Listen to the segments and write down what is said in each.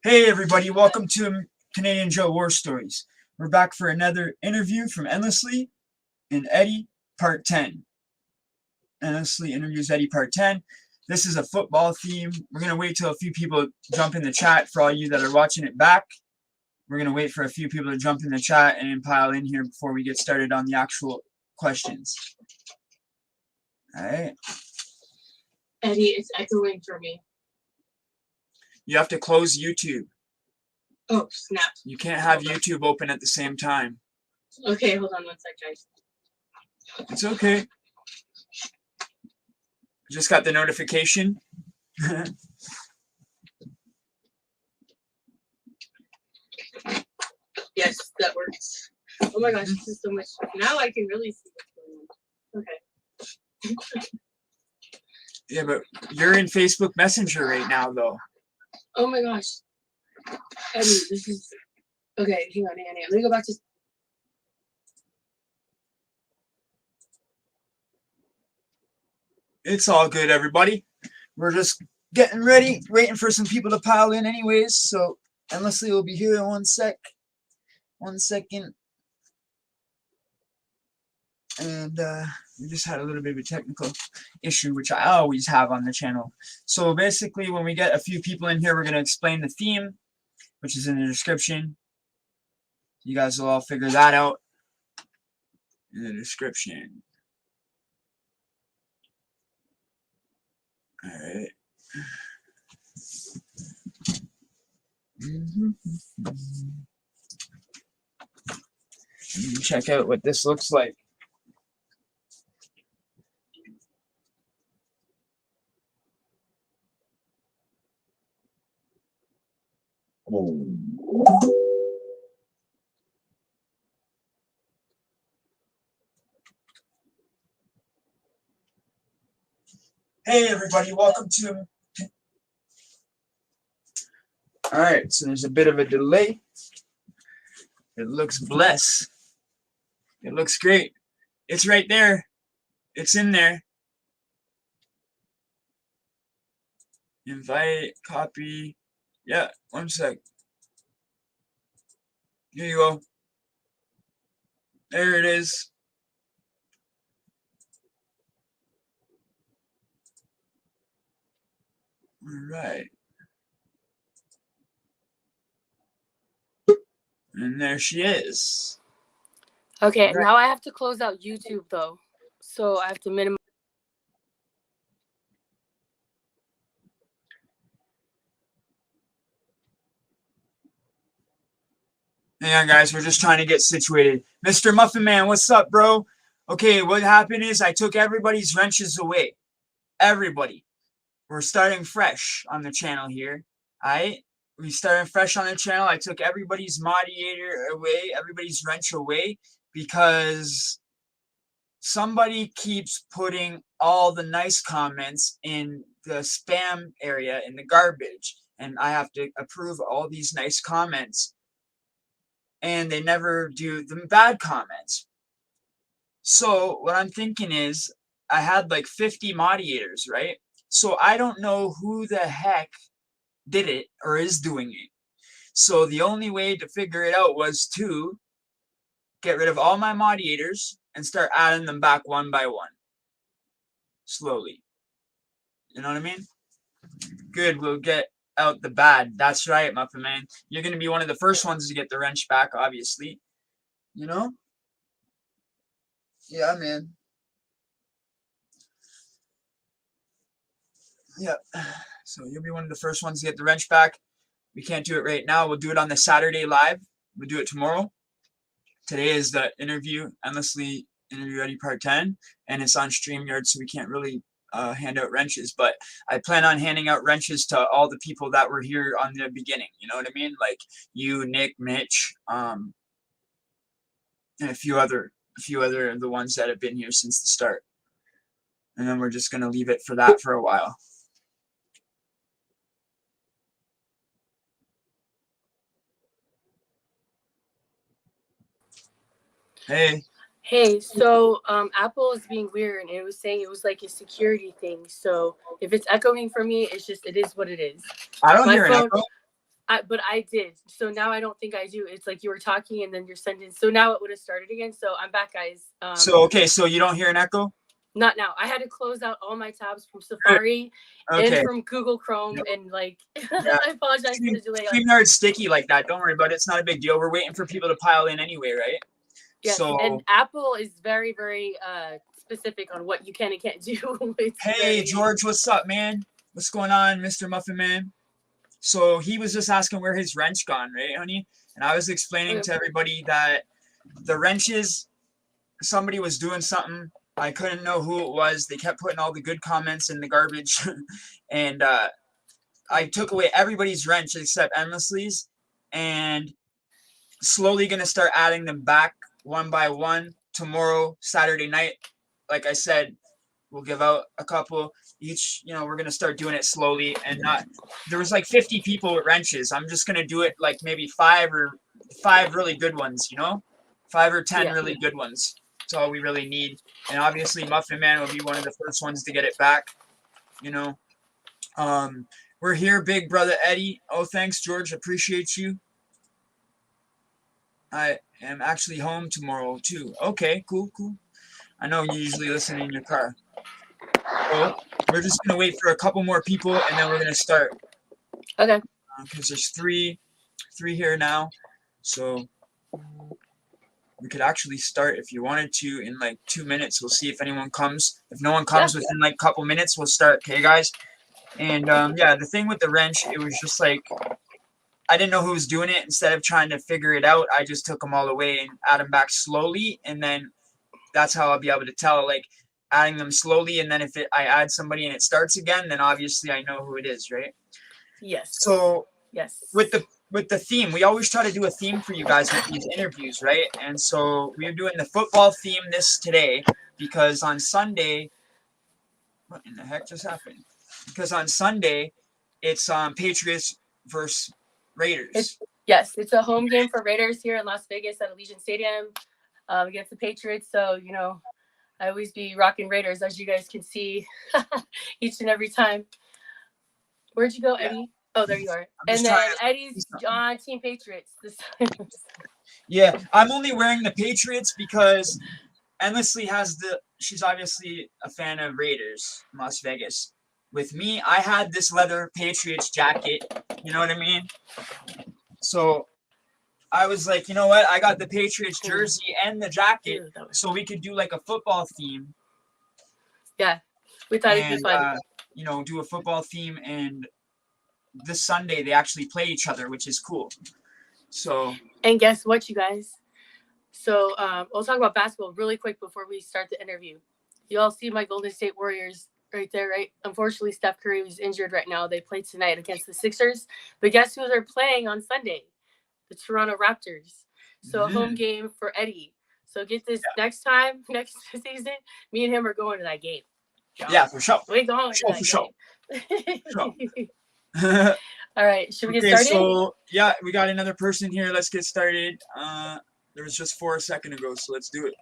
Hey everybody, welcome to Canadian Joe War Stories. We're back for another interview from Endlessly and Eddie, part 10. Endlessly interviews Eddie, part 10. This is a football theme. We're going to wait till a few people jump in the chat for all you that are watching it back. We're going to wait for a few people to jump in the chat and pile in here before we get started on the actual questions. Alright. Eddie, it's echoing for me. You have to close YouTube. Oh, snap. You can't have YouTube open at the same time. Okay, hold on one sec, guys. It's okay. Just got the notification. Yes, that works. Oh my gosh, this is so much. Now I can really see what's going on. Okay. Yeah, but you're in Facebook Messenger right now, though. Oh my gosh. Eddie, this is... Okay, hang on. Let me go back to... It's all good, everybody. We're just getting ready, waiting for some people to pile in anyways, so Endlessly will be here in 1 sec. 1 second. And we just had a little bit of a technical issue, which I always have on the channel. So basically, when we get a few people in here, we're going to explain the theme, which is in the description. You guys will all figure that out in the description. Alright. Check out what this looks like. Hey everybody, welcome to... Alright, so there's a bit of a delay. It looks blessed. It looks great. It's right there. It's in there. Invite, copy. Yeah, 1 sec. Here you go. There it is. Alright. And there she is. Okay, right. Now I have to close out YouTube, though. So I have to minimize. Hang on, guys. We're just trying to get situated. Mr. Muffin Man, what's up, bro? Okay, what happened is I took everybody's wrenches away. Everybody. We're starting fresh on the channel here. Alright? We started fresh on the channel. I took everybody's moderator away, everybody's wrench away, because somebody keeps putting all the nice comments in the spam area, in the garbage. And I have to approve all these nice comments. And they never do the bad comments. So what I'm thinking is, I had like 50 moderators, right? So I don't know who the heck did it or is doing it. So the only way to figure it out was to get rid of all my moderators and start adding them back one by one. Slowly. You know what I mean? Good, we'll get out the bad. That's right, Muffin Man. You're going to be one of the first ones to get the wrench back, obviously. You know? Yeah, man. Yeah. So you'll be one of the first ones to get the wrench back. We can't do it right now. We'll do it on the Saturday live. We'll do it tomorrow. Today is the interview, Endlessly Interview Eddie Part 10, and it's on StreamYard, so we can't really hand out wrenches. But I plan on handing out wrenches to all the people that were here on the beginning. You know what I mean? Like you, Nick, Mitch, and a few other of the ones that have been here since the start. And then we're just gonna leave it for that for a while. Hey. Hey, so Apple is being weird, and it was saying it was like a security thing. So if it's echoing for me, it is what it is. I don't hear an echo. But I did. So now I don't think I do. It's like you were talking and then your sentence. So now it would have started again. So I'm back, guys. So okay, so you don't hear an echo? Not now. I had to close out all my tabs from Safari and Okay. from Google Chrome, Yep. and like Yeah. I apologize for the delay. StreamYard's sticky like that. Don't worry about it. It's not a big deal. We're waiting for people to pile in anyway, right? Yes, So and Apple is very, very specific on what you can and can't do. hey, George, what's up, man? What's going on, Mr. Muffin Man? So he was just asking where his wrench gone, right, honey? And I was explaining to everybody that the wrenches, somebody was doing something. I couldn't know who it was. They kept putting all the good comments in the garbage. And I took away everybody's wrench except Endlessly's, and slowly going to start adding them back one by one tomorrow, Saturday night. Like I said, we'll give out a couple each. You know, we're going to start doing it slowly, and not, there was like 50 people with wrenches. I'm just going to do it like maybe five really good ones, you know, 5 or 10 really good ones. That's all we really need. And obviously Muffin Man will be one of the first ones to get it back, you know. We're here, big brother Eddie. Oh, thanks, George. Appreciate you. I am actually home tomorrow too. Okay, cool. I know you usually listen in your car. So we're just gonna wait for a couple more people, and then we're gonna start. Okay. Because there's three here now, so we could actually start if you wanted to in like 2 minutes. We'll see if anyone comes. If no one comes within like a couple minutes, we'll start. Okay, guys. And yeah, the thing with the wrench, it was just like I didn't know who was doing it. Instead of trying to figure it out, I just took them all away and add them back slowly, and then that's how I'll be able to tell, like adding them slowly, and then if I add somebody and it starts again, then obviously I know who it is, right? Yes. So yes, with the theme, we always try to do a theme for you guys with these interviews, right? And so we're doing the football theme today because on Sunday, what in the heck just happened? Because on Sunday, it's Patriots versus Raiders. It's a home game for Raiders here in Las Vegas at Allegiant Stadium against the Patriots. So, you know, I always be rocking Raiders, as you guys can see each and every time. Where'd you go, Eddie? Oh, there you are. And then Eddie's on Team Patriots. Yeah, I'm only wearing the Patriots because Endlessly she's obviously a fan of Raiders in Las Vegas. With me, I had this leather Patriots jacket, you know what I mean? So I was like, you know what? I got the Patriots jersey and the jacket, so we could do like a football theme. Yeah, we thought it'd be fun. You know, do a football theme, and this Sunday they actually play each other, which is cool. So. And guess what, you guys? So we'll talk about basketball really quick before we start the interview. You all see my Golden State Warriors right there, right? Unfortunately, Steph Curry was injured right now. They play tonight against the Sixers. But guess who they're playing on Sunday? The Toronto Raptors. So a home game for Eddie. So get this, next season, me and him are going to that game. Yeah, for sure. We're going to that game. All right, should we get started? So, yeah, we got another person here. Let's get started. There was just 4 a second ago, so let's do it.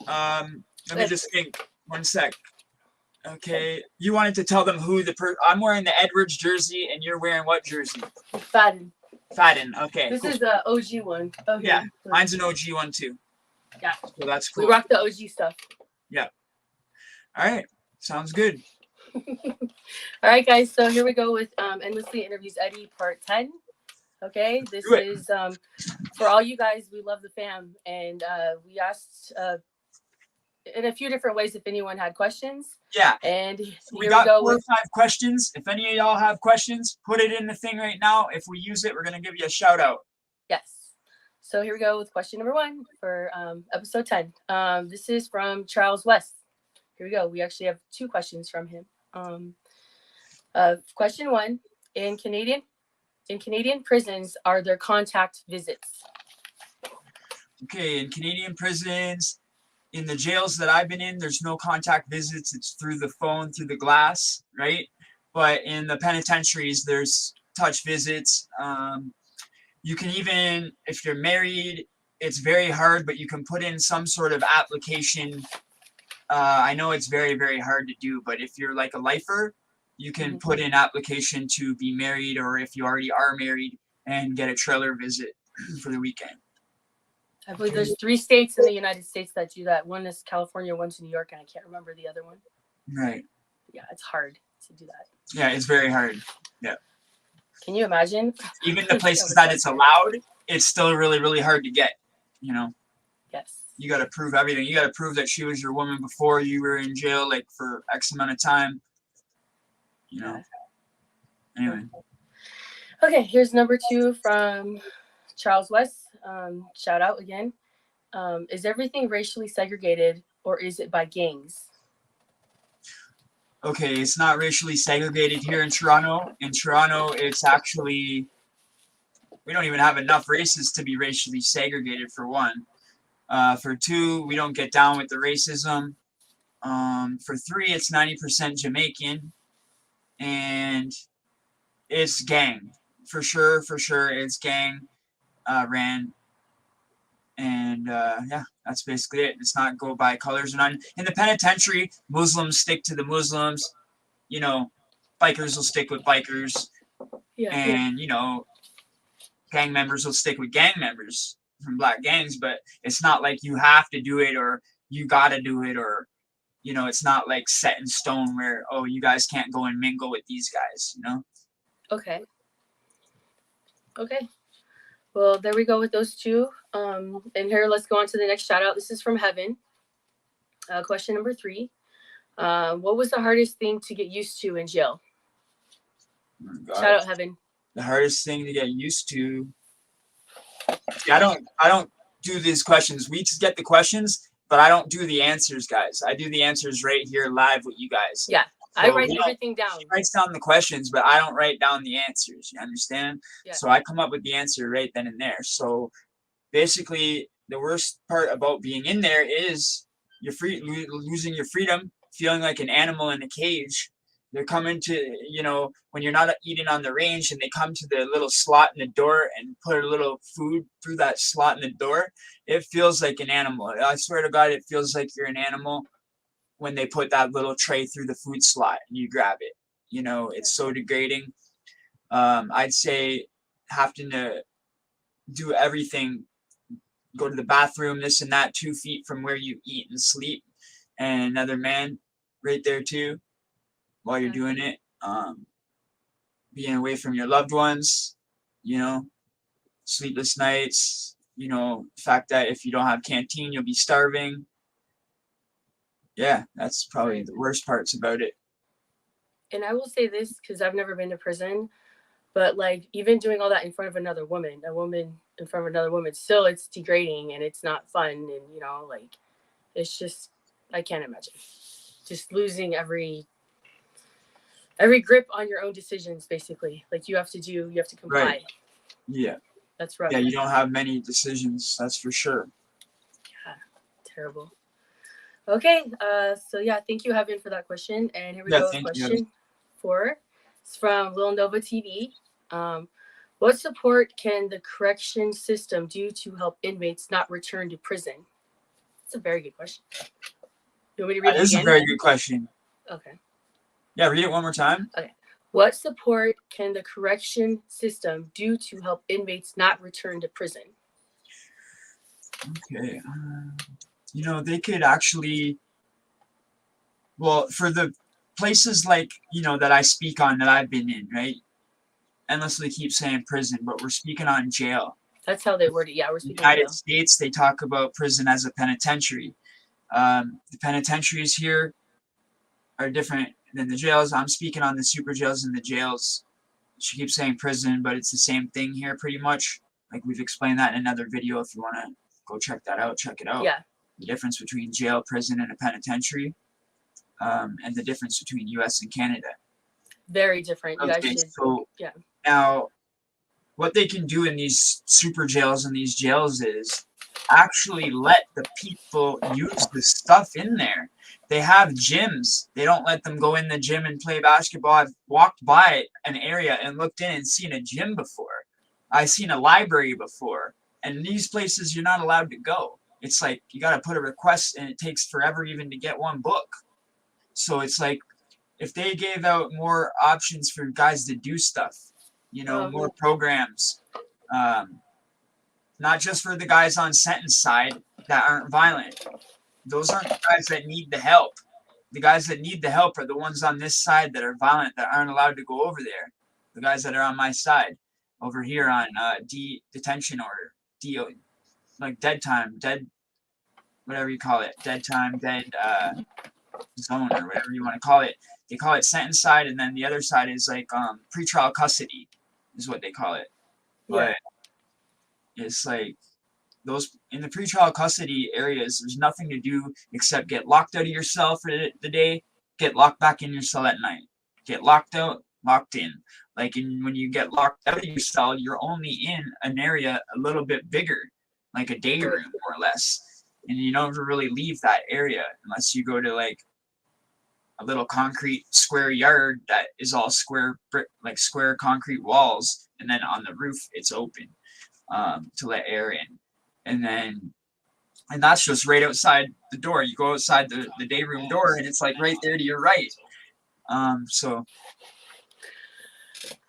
Let me just think. 1 sec. Okay, you wanted to tell them who I'm wearing the Edwards jersey, and you're wearing what jersey? Fadden. Okay. This is the OG one. Okay. Yeah, mine's an OG one too. Yeah. So that's cool. We rock the OG stuff. Yeah. All right. Sounds good. All right, guys. So here we go with Endlessly Interviews Eddie Part 10. Okay. This is for all you guys. We love the fam. And we asked in a few different ways if anyone had questions. Yeah. And we got 4 or 5 questions. If any of y'all have questions, put it in the thing right now. If we use it, we're going to give you a shout out. Yes. So here we go with question number 1 for episode 10. This is from Charles West. Here we go. We actually have 2 questions from him. Question 1: In Canadian prisons, are there contact visits? Okay, in Canadian prisons, in the jails that I've been in, there's no contact visits. It's through the phone, through the glass, right? But in the penitentiaries, there's touch visits. You can even, if you're married, it's very hard, but you can put in some sort of application. I know it's very, very hard to do, but if you're like a lifer, you can put in application to be married, or if you already are married, and get a trailer visit for the weekend. I believe there's 3 states in the United States that do that. One is California, one's New York, and I can't remember the other one. Right. Yeah, it's hard to do that. Yeah, it's very hard. Yeah. Can you imagine? Even the places that it's allowed, it's still really, really hard to get, you know? Yes. You got to prove everything. You got to prove that she was your woman before you were in jail, like for X amount of time, you know? Anyway. Okay, here's number 2 from Charles West. Shout out again. Is everything racially segregated or is it by gangs? Okay, it's not racially segregated here in Toronto. In Toronto, it's actually, we don't even have enough races to be racially segregated, for one. For 2, we don't get down with the racism. For 3, it's 90% Jamaican. And it's gang. For sure, it's gang ran. And yeah, that's basically it. It's not go by colors or none. In the penitentiary, Muslims stick to the Muslims. You know, bikers will stick with bikers. Yeah. And, you know, gang members will stick with gang members from black gangs. But it's not like you have to do it or you got to do it, or, you know, it's not like set in stone where, oh, you guys can't go and mingle with these guys, you know? Okay. Well, there we go with those 2. And here, let's go on to the next shout out. This is from Heaven. Question number 3. What was the hardest thing to get used to in jail? Oh, shout out Heaven. The hardest thing to get used to. Yeah, I don't do these questions. We just get the questions, but I don't do the answers, guys. I do the answers right here live with you guys. Yeah. So I write everything down. She writes down the questions, but I don't write down the answers. You understand? Yeah. So I come up with the answer right then and there. So basically, the worst part about being in there is you're losing your freedom, feeling like an animal in a cage. They're coming to, you know, when you're not eating on the range and they come to the little slot in the door and put a little food through that slot in the door, it feels like an animal. I swear to God, it feels like you're an animal when they put that little tray through the food slot and you grab it. You know, it's so degrading. I'd say having to do everything, go to the bathroom, this and that, 2 feet from where you eat and sleep, and another man right there too while you're doing it. Being away from your loved ones, you know, sleepless nights, you know, the fact that if you don't have canteen, you'll be starving. Yeah, that's probably the worst parts about it. And I will say this because I've never been to prison, but like even doing all that in front of another woman, a woman in front of another woman, still it's degrading and it's not fun. And, you know, like it's just, I can't imagine just losing every grip on your own decisions, basically. Like you have to comply. Right. Yeah. That's rough. Yeah, you don't have many decisions, that's for sure. Yeah, terrible. Okay, so yeah, thank you, Heaven, for that question. And here we go with question 4. It's from Lil Nova TV. What support can the correction system do to help inmates not return to prison? That's a very good question. You want me to read it again? This is a very good question. Okay. Yeah, read it one more time. Okay. What support can the correction system do to help inmates not return to prison? Okay. You know, they could actually, well, for the places like, you know, that I speak on, that I've been in, right? Endlessly keep saying prison, but we're speaking on jail. That's how they word it. Yeah, we're speaking on jail. United States, they talk about prison as a penitentiary. The penitentiaries here are different than the jails. I'm speaking on the super jails and the jails. She keeps saying prison, but it's the same thing here pretty much. Like we've explained that in another video. If you want to go check that out, check it out. Yeah. The difference between jail, prison, and a penitentiary, and the difference between U.S. and Canada. Very different. You okay, guys should, so yeah. Now, what they can do in these super jails and these jails is actually let the people use the stuff in there. They have gyms. They don't let them go in the gym and play basketball. I've walked by an area and looked in and seen a gym before. I've seen a library before. And these places, you're not allowed to go. It's like you got to put a request and it takes forever even to get one book. So it's like if they gave out more options for guys to do stuff, more programs. Not just for the guys on sentence side that aren't violent. Those aren't the guys that need the help. The guys that need the help are the ones on this side that are violent, that aren't allowed to go over there. The guys that are on my side over here on detention order, like dead time, whatever you call it, dead time, dead zone, or whatever you want to call it. They call it sentence side, and then the other side is like pretrial custody is what they call it. But it's like those in the pretrial custody areas, there's nothing to do except get locked out of your cell for the day, get locked back in your cell at night, get locked out, locked in. Like when you get locked out of your cell, you're only in an area a little bit bigger, like a day room more or less, and you don't really leave that area unless you go to like a little concrete square yard that is all square brick, like square concrete walls, and then on the roof it's open to let air in. And that's just right outside the door. You go outside the day room door, and it's like right there to your right. So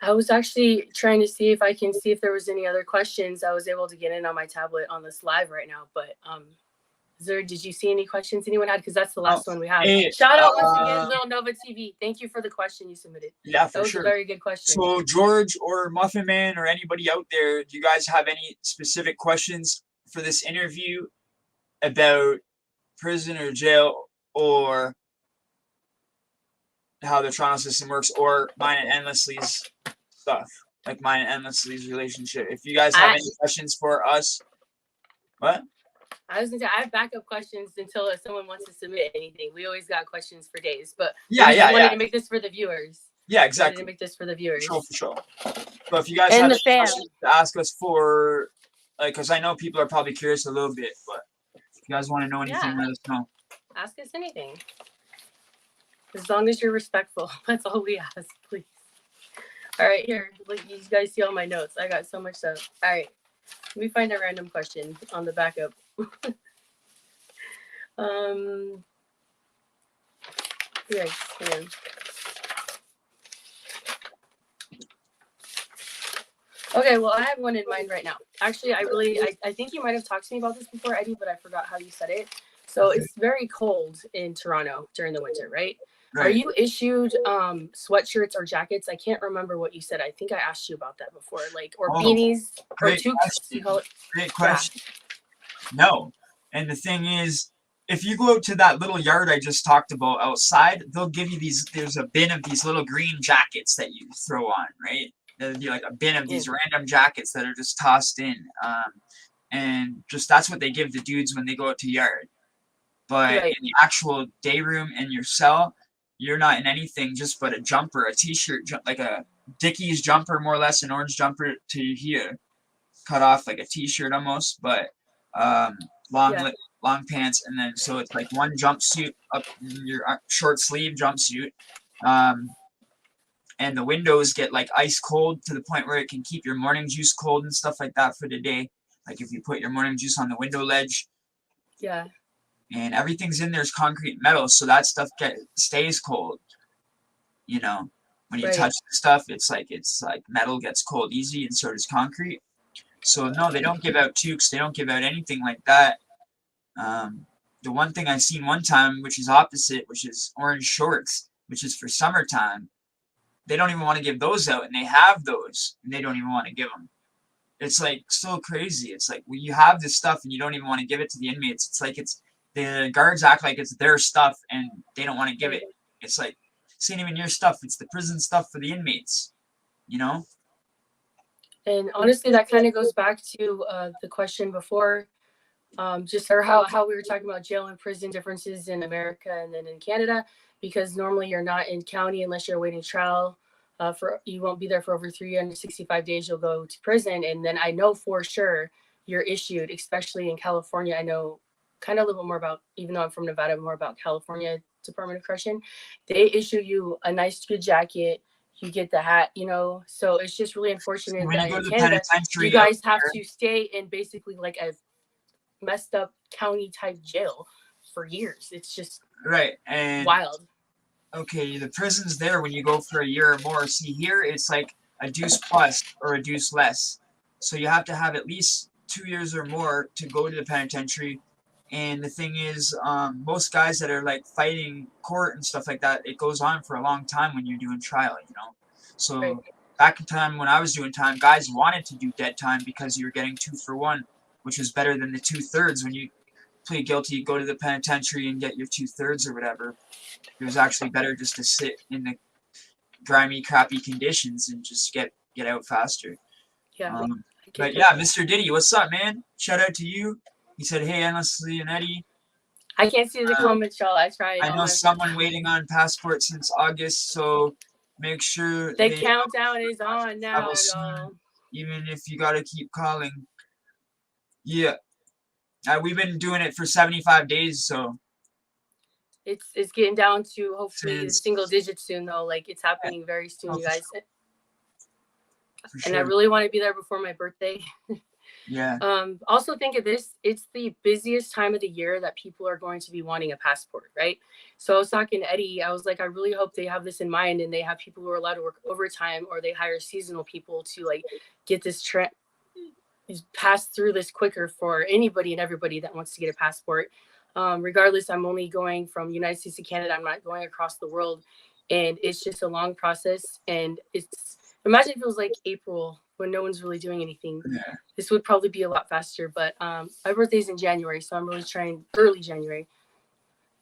I was actually trying to see if there was any other questions. I was able to get in on my tablet on this live right now, but did you see any questions anyone had? Because that's the last one we have. Shout out once again, Little Nova TV. Thank you for the question you submitted. Yeah, for that was sure. A very good question. So George or Muffin Man or anybody out there, do you guys have any specific questions for this interview about prison or jail, or how the Toronto system works, or mine and Endlessly's stuff, like mine and Endlessly's relationship? If you guys have any questions for us, what? I was gonna say I have backup questions until someone wants to submit anything. We always got questions for days, but I wanted to make this for the viewers. Yeah, exactly. To make this for the viewers. For sure. But if you guys have any questions to ask us for, like, because I know people are probably curious a little bit, but if you guys want to know anything, let us know. Ask us anything. As long as you're respectful. That's all we ask, please. All right, here. Look, you guys see all my notes. I got so much stuff. All right. Let me find a random question on the backup. Yes, hang on. Okay, well, I have one in mind right now. Actually, I think you might have talked to me about this before, Eddie, but I forgot how you said it. So it's very cold in Toronto during the winter, right? Right. Are you issued sweatshirts or jackets? I can't remember what you said. I think I asked you about that before, like, or beanies or toques. You call it. Great question. Yeah. No. And the thing is, if you go out to that little yard I just talked about outside, they'll give you these, there's a bin of these little green jackets that you throw on, right? There'll be like a bin of these random jackets that are just tossed in. And just that's what they give the dudes when they go out to yard. But in the actual day room in your cell, you're not in anything just but a jumper, a t-shirt, like a Dickies jumper, more or less, an orange jumper to here, cut off like a t-shirt almost, but long pants, and then so it's like one jumpsuit up in your short sleeve jumpsuit, and the windows get like ice cold to the point where it can keep your morning juice cold and stuff like that for the day. Like if you put your morning juice on the window ledge. Yeah. And everything's in there's concrete metal, so that stuff stays cold. You know, when you touch the stuff, it's like metal gets cold easy, and so does concrete. So no, they don't give out toques. They don't give out anything like that. The one thing I seen one time, which is opposite, which is orange shorts, which is for summertime. They don't even want to give those out, and they have those, and they don't even want to give them. It's like so crazy. It's like, well, you have this stuff, and you don't even want to give it to the inmates. It's like the guards act like it's their stuff, and they don't want to give it. It's like, it's not even your stuff. It's the prison stuff for the inmates, you know? And honestly, that kind of goes back to the question before, just how we were talking about jail and prison differences in America and then in Canada, because normally you're not in county unless you're awaiting trial. You won't be there for over 365 days. You'll go to prison. And then I know for sure you're issued, especially in California. I know kind of a little bit more about, even though I'm from Nevada, more about California Department of Correction. They issue you a nice good jacket. You get the hat, you know. So it's just really unfortunate that in Canada, you guys have to stay in basically like a messed up county type jail for years. It's just and wild. Okay, the prison's there when you go for a year or more. See, here it's like a deuce plus or a deuce less. So you have to have at least 2 years or more to go to the penitentiary. And the thing is, most guys that are like fighting court and stuff like that, it goes on for a long time when you're doing trial, you know. So Right. back in time when I was doing time, guys wanted to do dead time because you were getting 2 for 1, which was better than the 2/3 when you plead guilty, go to the penitentiary and get your 2/3 or whatever. It was actually better just to sit in the grimy, crappy conditions and just get out faster. Yeah. But yeah, Mr. Diddy, what's up, man? Shout out to you. He said, "Hey, Endlessly and Eddie." I can't see the comments, y'all. I tried. I know someone waiting on passport since August, so make sure the countdown is on now, y'all. Even if you gotta keep calling. Yeah, we've been doing it for 75 days, so it's getting down to hopefully the single digits soon, though. Like it's happening very soon, you guys. And I really want to be there before my birthday. Yeah. Also think of this, it's the busiest time of the year that people are going to be wanting a passport, right? So I was talking to Eddie, I was like, I really hope they have this in mind and they have people who are allowed to work overtime, or they hire seasonal people to like get this pass through this quicker for anybody and everybody that wants to get a passport. Regardless, I'm only going from the United States to Canada. I'm not going across the world, and it's just a long process. And imagine if it was like April when no one's really doing anything. Yeah. This would probably be a lot faster, but my birthday's in January, so I'm really trying early January.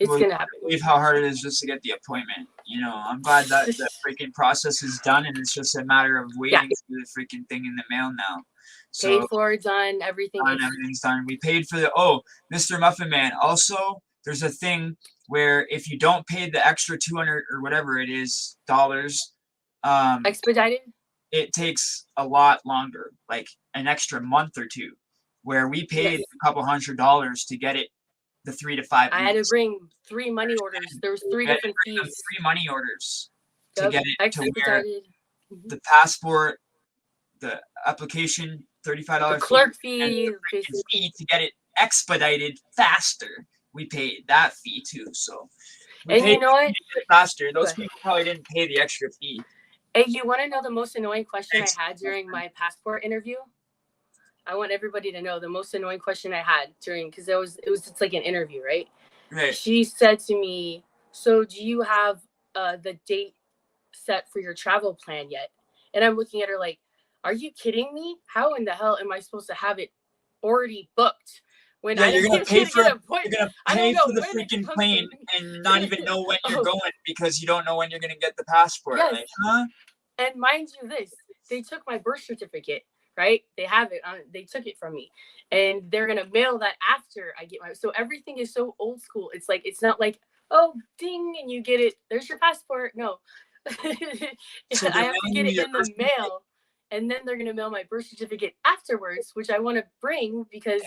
It's gonna happen. Believe how hard it is just to get the appointment. You know, I'm glad that the freaking process is done, and it's just a matter of waiting for the freaking thing in the mail now. So, paid for, done, everything. Everything's done. We paid for the Mr. Muffin Man. Also, there's a thing where if you don't pay the extra 200 or whatever it is dollars, expedited, it takes a lot longer, like an extra month or two. Where we paid a couple $100 to get it, the 3 to 5 weeks. I had to bring 3 money orders. There was 3 different fees. 3 money orders to get it expedited. To where the passport, the application, $35 the clerk fee to get it expedited faster. We paid that fee too, so and you know what? Faster. Those people probably didn't pay the extra fee. Hey, you want to know the most annoying question I had during my passport interview? I want everybody to know the most annoying question I had during, because it's like an interview, right? Right. She said to me, "So do you have the date set for your travel plan yet?" And I'm looking at her like, are you kidding me? How in the hell am I supposed to have it already booked? When you're gonna pay for the freaking plane and not even know when you're going because you don't know when you're gonna get the passport. Yes. Like, huh? And mind you, they took my birth certificate, right? They have it on. They took it from me, and they're gonna mail that after I get my. So everything is so old school. It's like it's not like, oh, ding, and you get it. There's your passport. No, so I have to get it in the mail. And then they're going to mail my birth certificate afterwards, which I want to bring because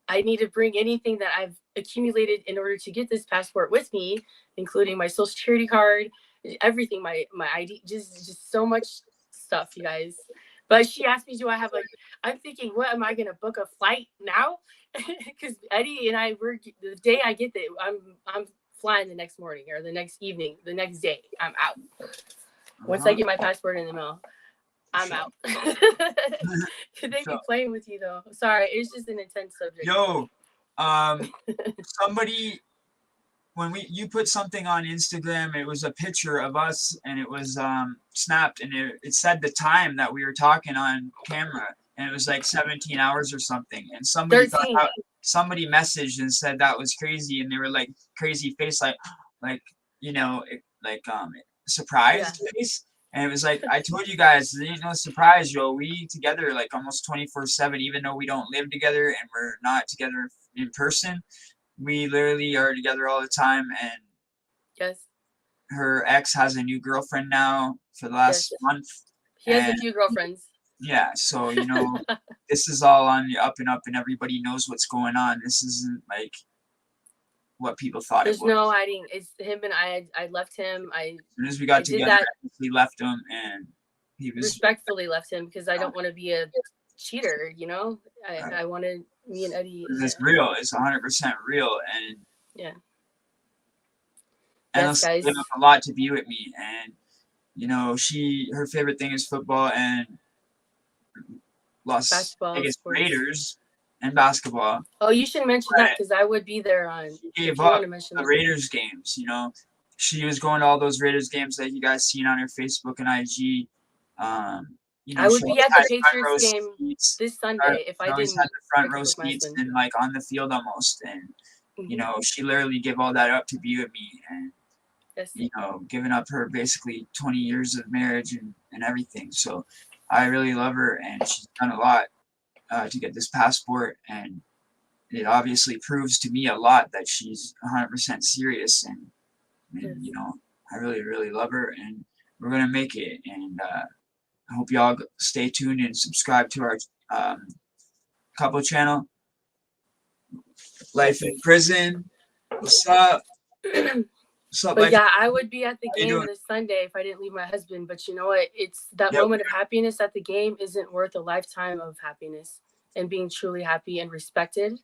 I need to bring anything that I've accumulated in order to get this passport with me, including my social security card, everything, my ID, just so much stuff, you guys. But she asked me, do I have I'm thinking, what am I going to book a flight now? Because Eddie and I were, the day I get there, I'm flying the next morning or the next evening, the next day, I'm out. Once I get my passport in the mail. I'm out. They be playing with you though. Sorry, it's just an intense subject. Yo, somebody, when you put something on Instagram, it was a picture of us and it was snapped and it said the time that we were talking on camera and it was like 17 hours or something. And somebody messaged and said that was crazy and they were like crazy face, surprised face. And it was like, I told you guys, it ain't no surprise, yo. We together like almost 24/7, even though we don't live together and we're not together in person. We literally are together all the time. And her ex has a new girlfriend now for the last month. He has a few girlfriends. Yeah, so, you know, this is all on the up and up and everybody knows what's going on. This isn't like what people thought There's it was. no hiding. It's him and I left him. As soon as we got together, we left him and he was respectfully left him because I don't want to be a cheater, you know? I wanted me and Eddie. It's real. It's 100% real. And yes, guys. They have a lot to be with me. And You know, her favorite thing is football and Las Basketball, Vegas sports. Raiders and basketball. Oh, you should mention that because I would be there on. She If gave you want up to mention the that. Raiders games, you know. She was going to all those Raiders games that you guys seen on her Facebook and IG. You know, I would she be always at the had front row Patriots game seats. this Sunday if She I always had didn't the front break row up with my seats husband. and like on the field almost. And you Mhm. know, she literally gave all that up to be with me, and Yes. you know, giving up her basically 20 years of marriage and everything. So I really love her, and she's done a lot to get this passport, and it obviously proves to me a lot that she's 100% serious, and Yes. you know, I really love her, and we're gonna make it. And I hope y'all stay tuned and subscribe to our couple channel. Life in Prison. What's up? What's up, But Life? yeah, I would be at the How you game doing? this Sunday if I didn't leave my husband. But you know what? It's that Yep. moment of happiness at the game isn't worth a lifetime of happiness and being truly happy and respected,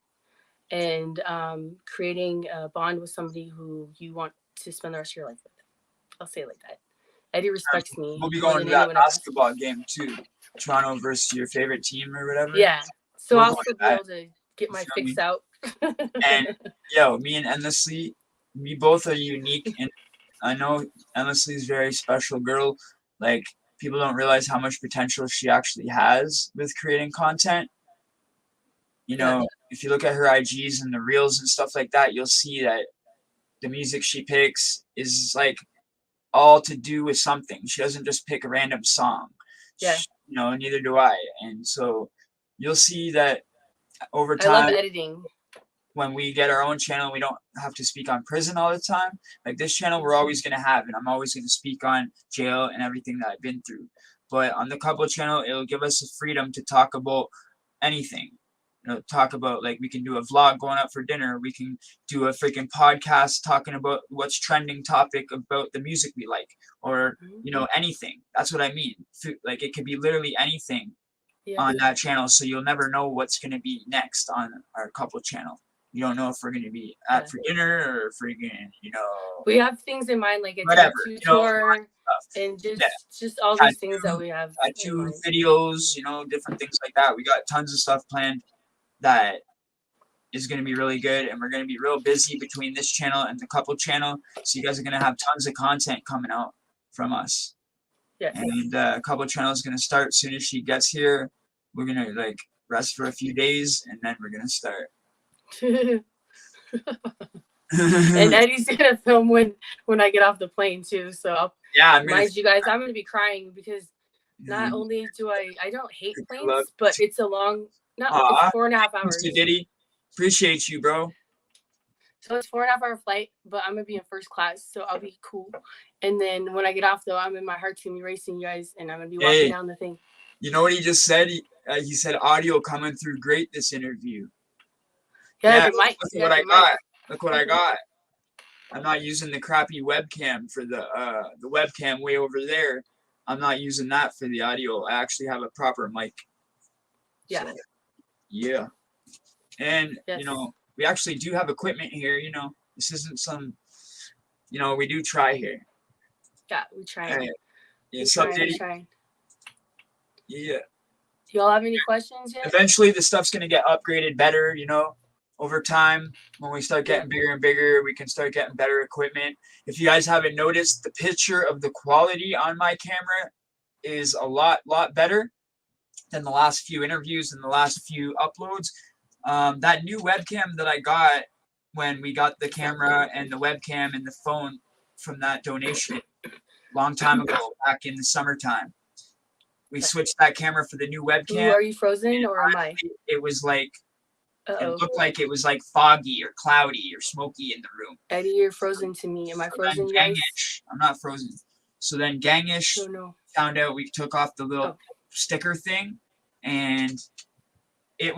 and creating a bond with somebody who you want to spend the rest of your life with. I'll say it like that. Eddie respects me We'll be more going than to that anyone else. basketball game too. Toronto versus your favorite team or whatever. Yeah. So We'll I'll go still to be that. able to get my feel fix me? out. And yo, me and Endlessly, we both are unique, and I know Endlessly is a very special girl. Like, people don't realize how much potential she actually has with creating content. You know, if you look at her IGs and the reels and stuff like that, you'll see that the music she picks is like all to do with something. She doesn't just pick a random song. Yeah. You know, neither do I. And so you'll see that over I love time, editing. when we get our own channel, we don't have to speak on prison all the time. Like this channel, we're always going to have, and I'm always going to speak on jail and everything that I've been through. But on the couple channel, it'll give us the freedom to talk about anything. You know, talk about, like, we can do a vlog going out for dinner. We can do a freaking podcast talking about what's trending topic about the music we like, or you know, anything. That's what I mean. Like, it could be literally anything on that channel. So you'll never know what's going to be next on our couple channel. You don't know if we're going to be out for dinner or if we're going to, you know. We have things in mind, like a whatever, tattoo you know, tour and just all these things that we have. Tattoo videos, you know, different things like that. We got tons of stuff planned that is going to be really good, and we're going to be real busy between this channel and the couple channel. So you guys are going to have tons of content coming out from us. Yes. And couple channel is going to start as soon as she gets here. We're going to like rest for a few days, and then we're going to start. And Eddie's gonna film when I get off the plane too. So I'll remind you guys, I'm gonna be crying because not only do I don't hate planes, but it's a long, it's 4.5 hours. Diddy, appreciate you, bro. So it's 4.5 hour flight, but I'm gonna be in first class, so I'll be cool. And then when I get off, though, I'm in my heart's gonna be racing, you guys, and I'm gonna be walking down the thing. You know what he just said? He said audio coming through great this interview. Yeah, the mic. Look what I got. Look what I got. I'm not using the crappy webcam for the webcam way over there. I'm not using that for the audio. I actually have a proper mic. Yeah. So, yeah. And you know, we actually do have equipment here. You know, this isn't some. You know, we do try here. Yeah, we try. Yeah, trying. Yeah. Do y'all have any questions yet? Eventually, the stuff's gonna get upgraded better. You know. Over time, when we start getting bigger and bigger, we can start getting better equipment. If you guys haven't noticed, the picture of the quality on my camera is a lot better than the last few interviews and the last few uploads. That new webcam that I got when we got the camera and the webcam and the phone from that donation long time ago, back in the summertime, we switched that camera for the new webcam. Ooh, are you frozen or am I? It was like, it looked like it was like foggy or cloudy or smoky in the room. Eddie, you're frozen to me. Am I frozen, guys? I'm not frozen. So then Gangish found out we took off the little sticker thing, and it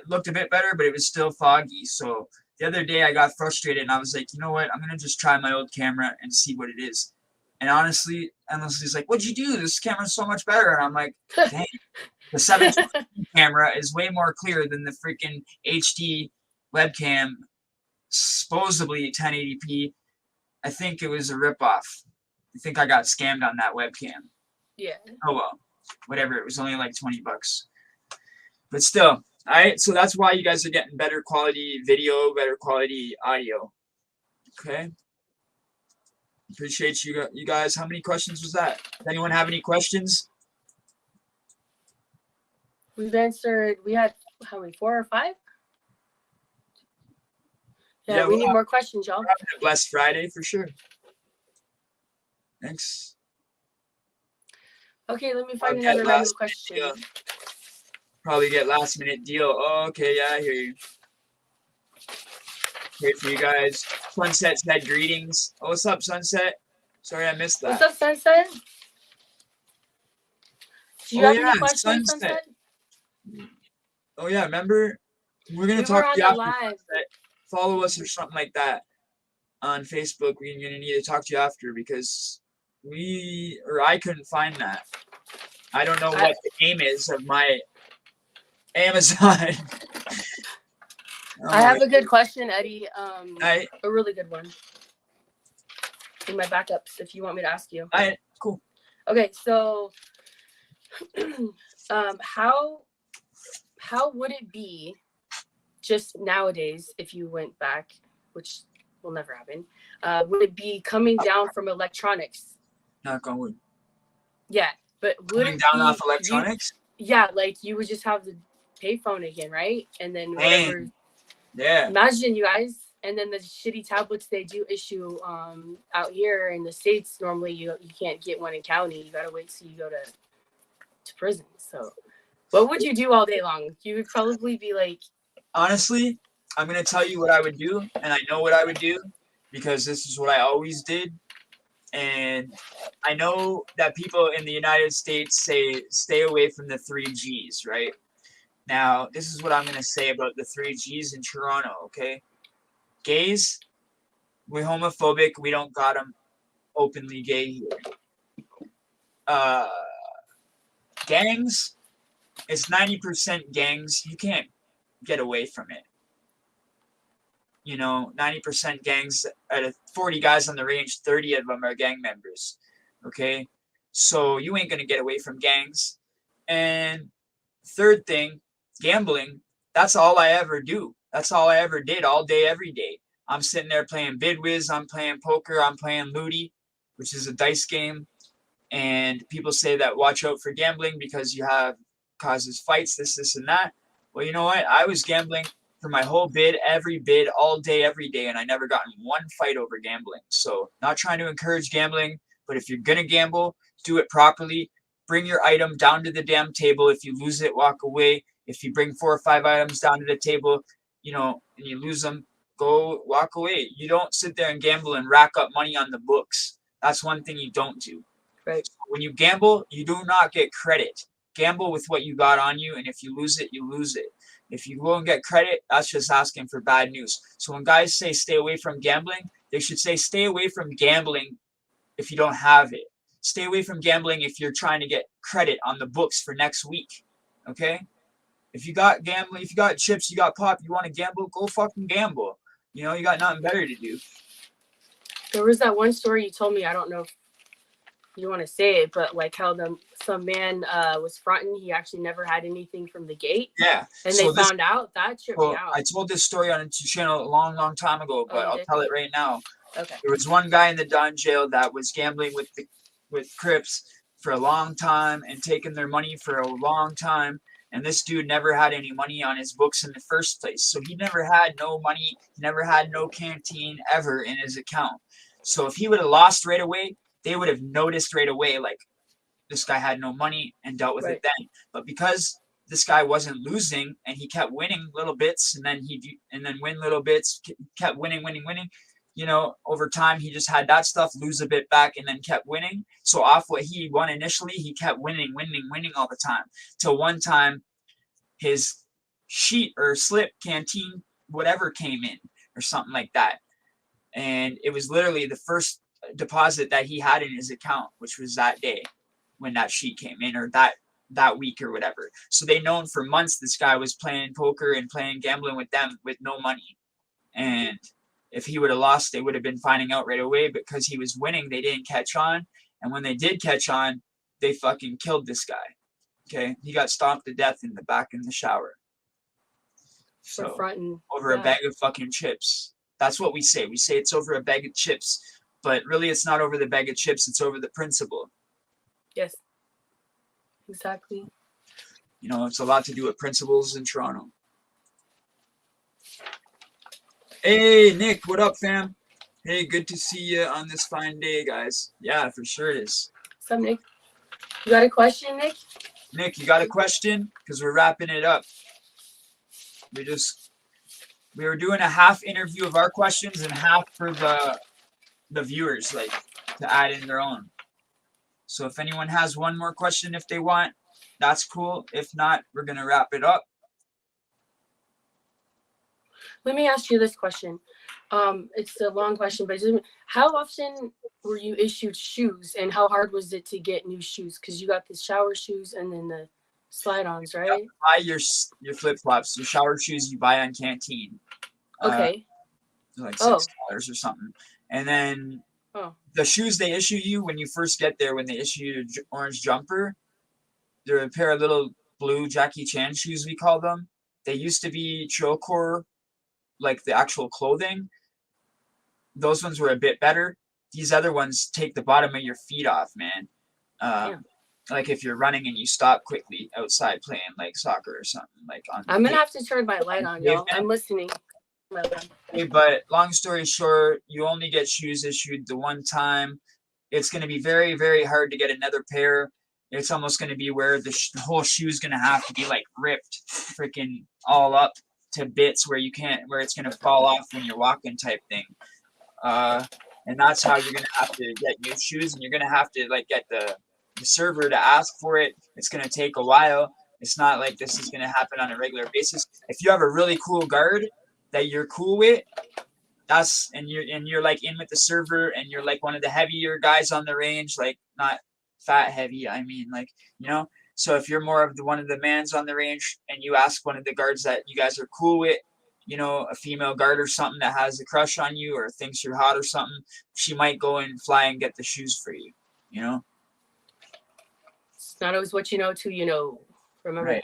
looked a bit better, but it was still foggy. So the other day I got frustrated and I was like, you know what? I'm going to just try my old camera and see what it is. And honestly, he's like, what'd you do? This camera's so much better. And I'm like, dang. The 720 camera is way more clear than the freaking HD webcam, supposedly 1080p. I think it was a ripoff. I think I got scammed on that webcam. Yeah. Oh well, whatever. It was only like $20, but still. All right, so that's why you guys are getting better quality video, better quality audio. Okay. Appreciate you guys. How many questions was that? Does anyone have any questions? We've answered. We had how many? 4 or 5? Yeah, we need more questions, y'all. Blessed Friday for sure. Thanks. Okay, let me find another random question. Probably get last minute deal. Oh, okay, yeah, I hear you. Great for you guys. Sunset said greetings. Oh, what's up, Sunset? Sorry I missed that. What's up, Sunset? Do you have any questions, Sunset? Oh yeah, remember? We're gonna talk to you after Sunset. Follow us or something like that on Facebook. We're gonna need to talk to you after because I couldn't find that. I don't know what the name is of my Amazon. I have a good question, Eddie. A really good one. In my backups, if you want me to ask you. All right, cool. Okay, so how would it be just nowadays if you went back, which will never happen, would it be coming down from electronics? Knock on wood. Yeah, but would coming down off electronics? Like you would just have the payphone again, right? And then whatever. Yeah. Imagine you guys, and then the shitty tablets they do issue out here in the States. Normally, you can't get one in county. You gotta wait till you go to prison. So, what would you do all day long? You would probably be like. Honestly, I'm gonna tell you what I would do, and I know what I would do because this is what I always did. And I know that people in the United States say stay away from the 3Gs, right? Now, this is what I'm going to say about the 3Gs in Toronto, okay? Gays, we're homophobic. We don't got them openly gay here. Gangs, it's 90% gangs. You can't get away from it. 90% gangs, out of 40 guys on the range, 30 of them are gang members. Okay? So you ain't going to get away from gangs. And third thing, gambling, that's all I ever do. That's all I ever did all day, every day. I'm sitting there playing BidWiz, I'm playing poker, I'm playing Ludi, which is a dice game. And people say that watch out for gambling because causes fights, this, and that. Well, you know what? I was gambling for my whole bid, every bid, all day, every day, and I never gotten one fight over gambling. So not trying to encourage gambling, but if you're going to gamble, do it properly. Bring your item down to the damn table. If you lose it, walk away. If you bring 4 or 5 items down to the table, and you lose them, go walk away. You don't sit there and gamble and rack up money on the books. That's one thing you don't do. Right. So when you gamble, you do not get credit. Gamble with what you got on you, and if you lose it, you lose it. If you go and get credit, that's just asking for bad news. So when guys say stay away from gambling, they should say stay away from gambling if you don't have it. Stay away from gambling if you're trying to get credit on the books for next week. Okay? If you got gambling, if you got chips, you got pop, you want to gamble, go fucking gamble. You got nothing better to do. There was that one story you told me, I don't know if you want to say it, but like how some man was fronting, he actually never had anything from the gate. Yeah. And they found out. That tripped me out. I told this story on a channel a long, long time ago, but I'll tell it right now. Okay. There was one guy in the Don jail that was gambling with Crips for a long time and taking their money for a long time. And this dude never had any money on his books in the first place. So he never had no money, never had no canteen ever in his account. So if he would have lost right away, they would have noticed right away, like, this guy had no money and dealt with it then. But because this guy wasn't losing and he kept winning little bits and then win little bits, kept winning. Over time, he just had that stuff lose a bit back and then kept winning. So off what he won initially, he kept winning all the time. Till one time, his sheet or slip, canteen, whatever came in or something like that. And it was literally the first deposit that he had in his account, which was that day when that sheet came in, or that week or whatever. So they known for months this guy was playing poker and playing gambling with them with no money. And If he would have lost, they would have been finding out right away. Because he was winning, they didn't catch on. And when they did catch on, they fucking killed this guy. Okay? He got stomped to death in the back in the shower. So, over a bag of fucking chips. That's what we say. We say it's over a bag of chips. But really, it's not over the bag of chips. It's over the principle. Yes. Exactly. You know, it's a lot to do with principles in Toronto. Hey, Nick, what up, fam? Hey, good to see you on this fine day, guys. Yeah, for sure it is. What's up, Nick? You got a question, Nick? Nick, you got a question? Because we're wrapping it up. We were doing a half interview of our questions and half for the viewers, like, to add in their own. So if anyone has one more question if they want, that's cool. If not, we're going to wrap it up. Let me ask you this question. It's a long question, but how often were you issued shoes, and how hard was it to get new shoes? Because you got the shower shoes and then the slide-ons, right? You buy your flip-flops, your shower shoes you buy on Canteen. Okay. Like $6 or something. And then the shoes they issue you when you first get there, when they issue you your orange jumper, they're a pair of little blue Jackie Chan shoes, we call them. They used to be choker, like the actual clothing. Those ones were a bit better. These other ones take the bottom of your feet off, man. Like if you're running and you stop quickly outside playing like soccer or something. Like I'm gonna have to turn my light on, y'all. I'm listening. Okay, but long story short, you only get shoes issued the one time. It's going to be very, very hard to get another pair. It's almost going to be where the whole shoe is going to have to be like ripped freaking all up to bits where it's going to fall off when you're walking type thing. And that's how you're going to have to get new shoes, and you're going to have to like get the server to ask for it. It's going to take a while. It's not like this is going to happen on a regular basis. If you have a really cool guard that you're cool with, and you're like in with the server, and you're like one of the heavier guys on the range, like not fat heavy, I mean, like, you know. So if you're more of one of the mans on the range, and you ask one of the guards that you guys are cool with, you know, a female guard or something that has a crush on you or thinks you're hot or something, she might go and fly and get the shoes for you, you know. It's not always what you know till you know. Remember that.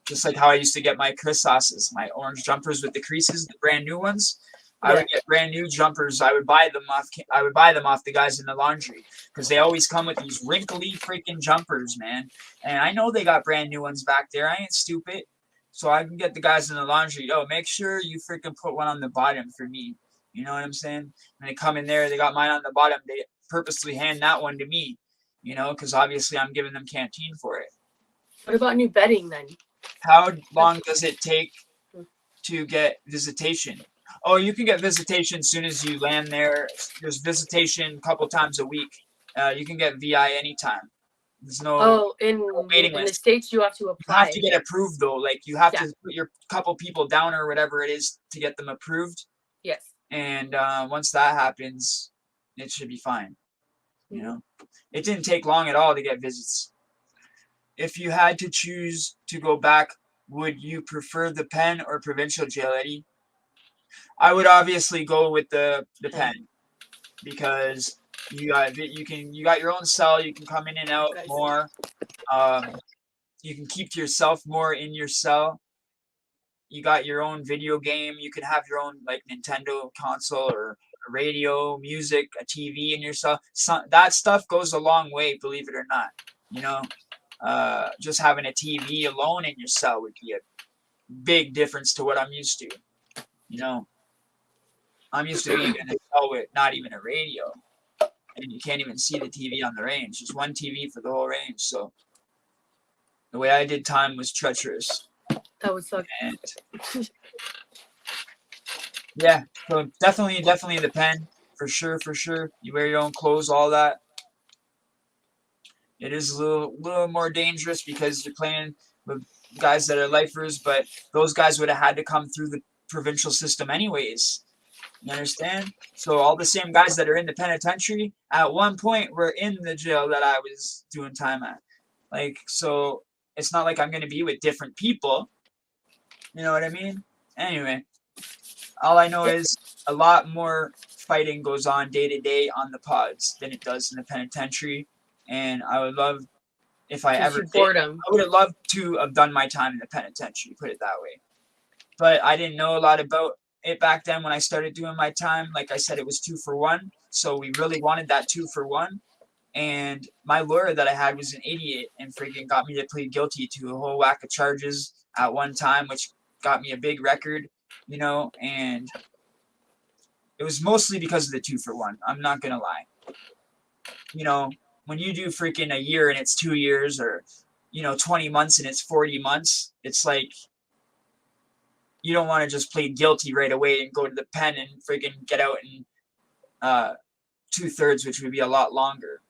Just like how I used to get my Chris sauces, my orange jumpers with the creases, the brand new ones. I would get brand new jumpers. I would buy them off the guys in the laundry, because they always come with these wrinkly freaking jumpers, man. And I know they got brand new ones back there. I ain't stupid. So I can get the guys in the laundry. Yo, make sure you freaking put one on the bottom for me. You know what I'm saying? When they come in there, they got mine on the bottom. They purposely hand that one to me, you know, because obviously I'm giving them Canteen for it. What about new bedding then? How long does it take to get visitation? Oh, you can get visitation as soon as you land there. There's visitation a couple times a week. You can get VI anytime. There's no waiting list. In the States, you have to apply. You have to get approved, though. Like, you have to put your couple people down or whatever it is to get them approved. Yes. And once that happens, it should be fine. You know? It didn't take long at all to get visits. If you had to choose to go back, would you prefer the pen or provincial jail, Eddie? I would obviously go with the pen, because you got your own cell. You can come in and out more. You can keep to yourself more in your cell. You got your own video game. You can have your own like Nintendo console or a radio, music, a TV in your cell. That stuff goes a long way, believe it or not. You know, just having a TV alone in your cell would be a big difference to what I'm used to. You know, I'm used to being in a cell with not even a radio, and you can't even see the TV on the range. Just one TV for the whole range. So the way I did time was treacherous. That would suck. And yeah, so definitely the pen, for sure. You wear your own clothes, all that. It is a little more dangerous because you're playing with guys that are lifers, but those guys would have had to come through the provincial system anyways. You understand? So all the same guys that are in the penitentiary at one point were in the jail that I was doing time at. Like, so it's not like I'm going to be with different people. You know what I mean? Anyway, All I know is a lot more fighting goes on day to day on the pods than it does in the penitentiary. And I would love if I Just ever you did. boredom. I would have loved to have done my time in the penitentiary, put it that way. But I didn't know a lot about it back then when I started doing my time. Like I said, it was 2-for-1. So we really wanted that 2-for-1. And my lawyer that I had was an idiot and freaking got me to plead guilty to a whole whack of charges at one time, which got me a big record, and it was mostly because of the 2-for-1. I'm not going to lie. When you do freaking a year and it's 2 years, or, 20 months and it's 40 months, it's like you don't want to just plead guilty right away and go to the pen and freaking get out in 2/3, which would be a lot longer.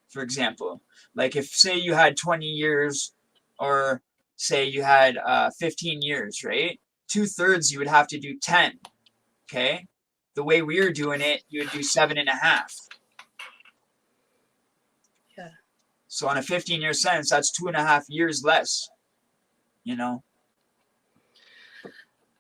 For example, like if say you had 20 years, or say you had 15 years, right? 2/3, you would have to do 10. Okay. The way we were doing it, you would do 7.5. Yeah. So on a 15-year sentence, that's 2.5 years less,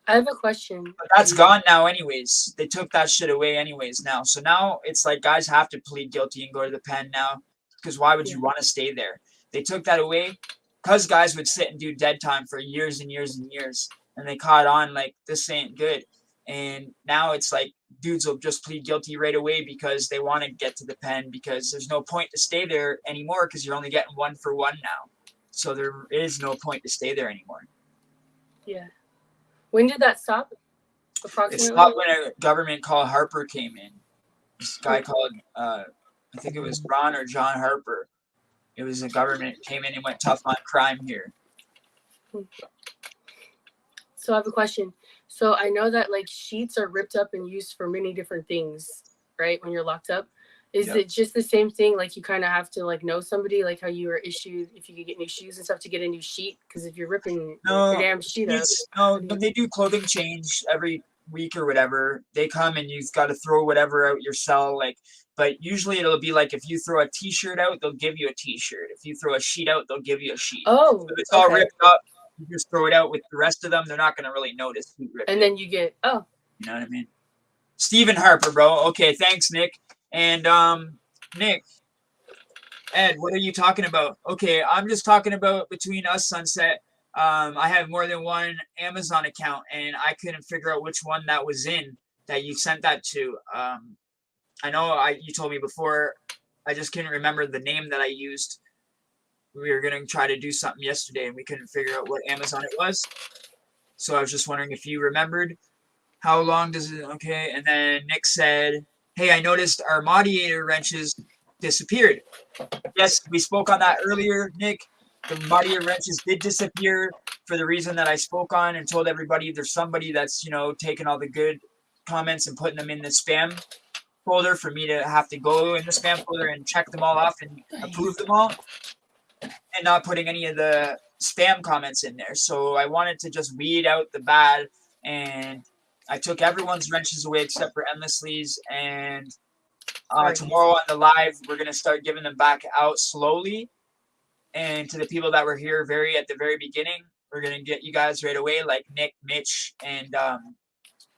I have a question. But that's gone now anyways. They took that shit away anyways now. So now it's like guys have to plead guilty and go to the pen now, because why would you want to stay there? They took that away because guys would sit and do dead time for years and years and years, and they caught on like this ain't good. And now it's like dudes will just plead guilty right away because they want to get to the pen, because there's no point to stay there anymore because you're only getting 1-for-1 now. So there is no point to stay there anymore. Yeah. When did that stop? Approximately? It stopped when a government called Harper came in. This guy called, I think it was Ron or John Harper. It was a government came in and went tough on crime here. So I have a question. So I know that like sheets are ripped up and used for many different things, right? When you're locked up. Is it just the same thing? Like you kind of have to like know somebody, like how you were issued if you could get new shoes and stuff to get a new sheet? Because if you're ripping your damn sheet up. No, they do clothing change every week or whatever. They come and you've got to throw whatever out your cell. But usually it'll be like if you throw a T-shirt out, they'll give you a T-shirt. If you throw a sheet out, they'll give you a sheet. Oh, so if it's all ripped up, you just throw it out with the rest of them. They're not going to really notice who ripped it. And then you get, you know what I mean? Stephen Harper, bro. Okay, thanks, Nick. And Nick, Ed, what are you talking about? Okay, I'm just talking about between us, Sunset. I have more than one Amazon account, and I couldn't figure out which one that was in that you sent that to. I know you told me before. I just couldn't remember the name that I used. We were going to try to do something yesterday, and we couldn't figure out what Amazon it was. So I was just wondering if you remembered. How long does it? Okay, and then Nick said, hey, I noticed our modulator wrenches disappeared. Yes, we spoke on that earlier, Nick. The modulator wrenches did disappear for the reason that I spoke on and told everybody there's somebody that's, taking all the good comments and putting them in the spam folder for me to have to go in the spam folder and check them all off and approve them all, and not putting any of the spam comments in there. So I wanted to just weed out the bad, and I took everyone's wrenches away except for Endlessly's, and tomorrow on the live, we're going to start giving them back out slowly. And to the people that were here at the very beginning, we're going to get you guys right away, like Nick, Mitch, and,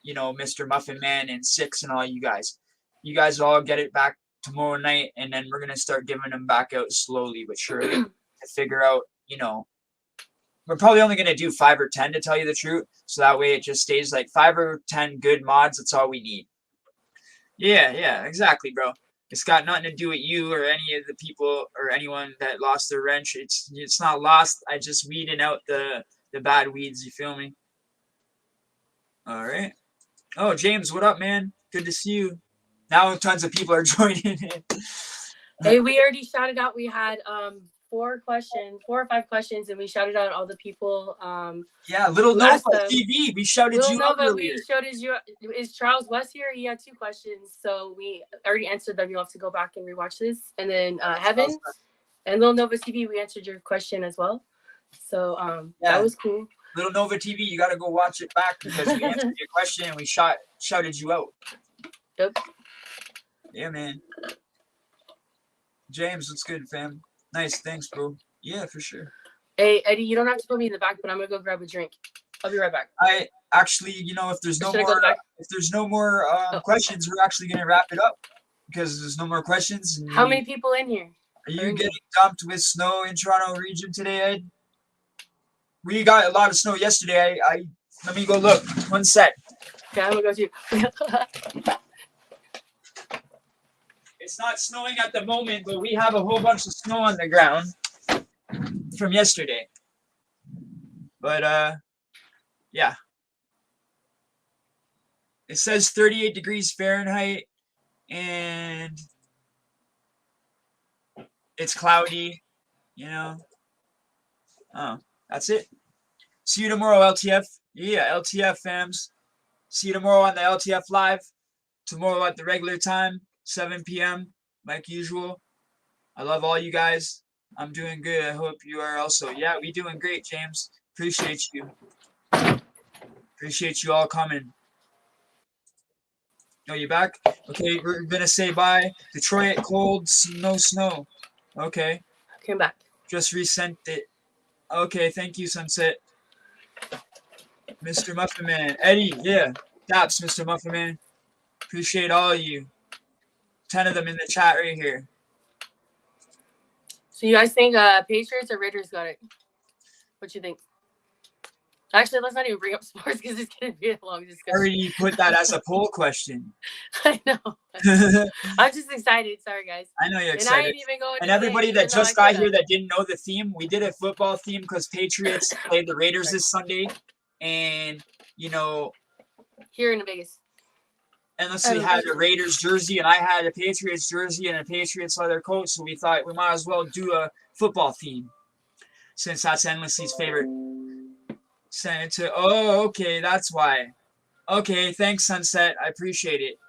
Mr. Muffin Man and Six and all you guys. You guys all get it back tomorrow night, and then we're going to start giving them back out slowly but surely to figure out, we're probably only going to do 5 or 10 to tell you the truth. So that way it just stays like 5 or 10 good mods. That's all we need. Yeah, exactly, bro. It's got nothing to do with you or any of the people or anyone that lost their wrench. It's not lost. I just weeding out the bad weeds. You feel me? All right. Oh, James, what up, man? Good to see you. Now tons of people are joining in. Hey, we already shouted out. We had 4 or 5 questions, and we shouted out all the people. Yeah, Little Nova TV. We shouted you out earlier. We shouted you. Is Charles West here? He had 2 questions, so we already answered them. You'll have to go back and rewatch this. And then Heaven and Little Nova TV, we answered your question as well. So that was cool. Little Nova TV, you got to go watch it back because we answered your question and we shouted you out. Yep. Yeah, man. James, what's good, fam? Nice, thanks, bro. Yeah, for sure. Hey, Eddie, you don't have to put me in the back, but I'm gonna go grab a drink. I'll be right back. I actually, if there's Or no should I go more, back? questions, we're actually gonna wrap it up because there's no more questions. And How many people in here? are you getting dumped with snow in Toronto region today, Ed? We got a lot of snow yesterday. I let me go look. One sec. Okay, I'm gonna go too. It's not snowing at the moment, but we have a whole bunch of snow on the ground from yesterday. But yeah. It says 38 degrees Fahrenheit and it's cloudy, Oh, that's it. See you tomorrow, LTF. Yeah, LTF fams. See you tomorrow on the LTF Live. Tomorrow at the regular time, 7 p.m. like usual. I love all you guys. I'm doing good. I hope you are also. Yeah, we doing great, James. Appreciate you. Appreciate you all coming. Oh, you back? Okay, we're gonna say bye. Detroit, cold, snow. Okay. Came back. Just resent it. Okay, thank you, Sunset. Mr. Muffin Man. Eddie, yeah. Taps, Mr. Muffin Man. Appreciate all of you. 10 of them in the chat right here. So you guys think Patriots or Raiders got it? What you think? Actually, let's not even bring up sports because it's going to be a long discussion. I already put that as a poll question. I know. I'm just excited. Sorry, guys. I know you're And I excited. ain't even going And to everybody say, that even though just I got coulda. here that didn't know the theme, we did a football theme because Patriots played the Raiders this Sunday. And, Here in Vegas. unless we had a Raiders jersey and I had a Patriots jersey and a Patriots leather coat, so we thought we might as well do a football theme since that's Endlessly's favorite. Send it to, okay, that's why. Okay, thanks, Sunset. I appreciate it.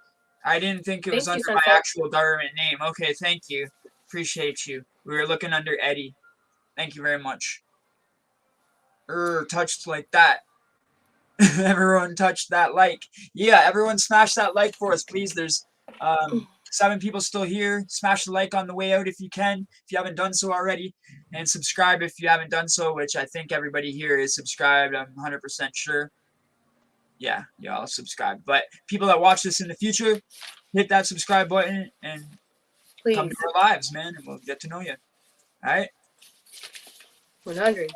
I didn't think it was Thank you, under my Sunset. actual government name. Okay, thank you. Appreciate you. We were looking under Eddie. Thank you very much. Touched like that. Everyone touched that like. Yeah, everyone smash that like for us, please. There's 7 people still here. Smash the like on the way out if you can, if you haven't done so already. And subscribe if you haven't done so, which I think everybody here is subscribed. I'm 100% sure. Yeah, I'll subscribe. But people that watch this in the future, hit that subscribe button and Please. come to our lives, man, and we'll get to know you. All right? 100.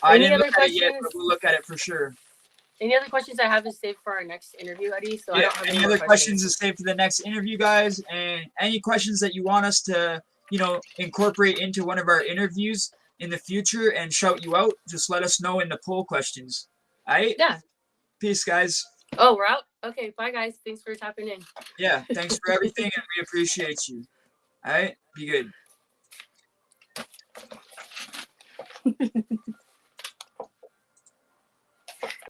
I Any didn't other look at it yet, questions? but we'll look at it for sure. Any other questions I have to save for our next interview, Eddie? So I don't have Any more other questions to save for the next interview, guys? And any questions that you want us to, incorporate into one of our interviews in the future and shout you out, just let us know in the poll questions. All right? Yeah. Peace, guys. Oh, we're out? Okay, bye, guys. Thanks for tapping in. Yeah, thanks for everything, and we appreciate you. All right? Be good.